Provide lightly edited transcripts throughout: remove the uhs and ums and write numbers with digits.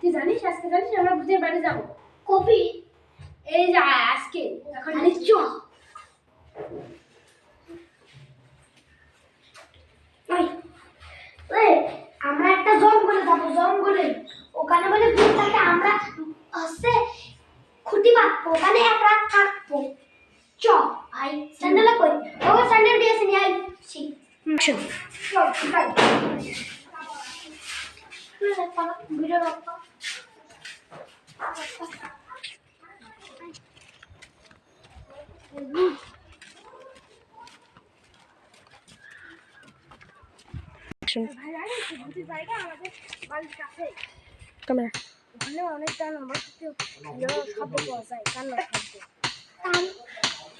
তুই জানিস আজকে জানিস আমরা ভূতের বাড়ি যাবো। কপি এই যে আজকে এখন আরে চ আমরা একটা জঙ্গলে যাবো, জঙ্গলে ওখানে বলে ভূত থাকে। আমরা হচ্ছে খুঁটি পাতবো, ওখানে এক রাত থাকবো। চ ভাই স্যান্ডেল কই, ও স্যান্ডেল দিয়েছে নি আই সি অ্যাকশন। চল ভাই ভিডিও রাখো। অ্যাকশন। ভাই জানিস ভূতের জায়গা আমাদের বাড়ির কাছে, ক্যামেরা। ওখানে অনেক গান আমার সাথে শব্দ পাওয়া যায়, কান্নার শব্দ,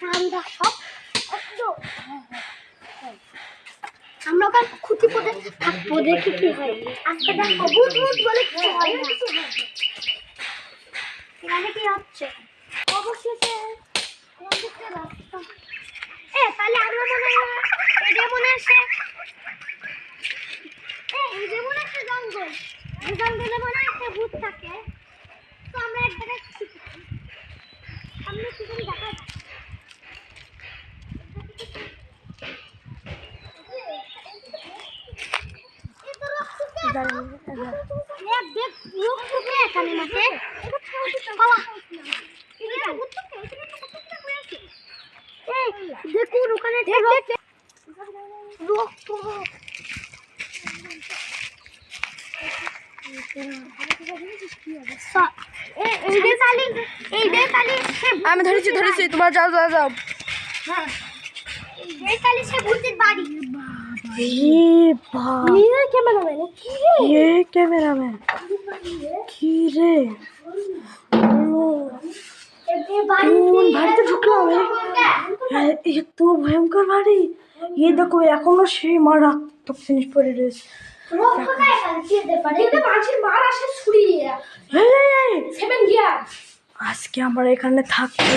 কান্দা সব শব্দ। আমরা ওখানে খুঁটি পড়ে থাকবো, দেখি কি হয়। আজকে দেখো ভূত ভূত বলে কিছু হয় না। এখানে কি হচ্ছে অবশেষে কোনদিকে রাস্তা? তাহলে আমরা মনে হয় এটা মনে আসে, এই যে মনে আছে জঙ্গল, এই জঙ্গলে মনে হয় একটা ভূত থাকে। তো আমরা এক জায়গায় সামনে কি করে দেখা যায়? দেখ লোক ঢুকে এখানে মাঠে দেখুন ওখানে লোক আমি ধরেছি তোমার যাও যাও যাও। সে ভূতের বাড়ি। ক্যামেরাম্যান কি রে কোন বাড়িতে ঢুকলাম? এত ভয়ঙ্কর বাড়ি। দেখো এখনো সেই মারাত্মক জিনিস পড়ে রয়েছে। আজকে আমরা এখানে থাকি।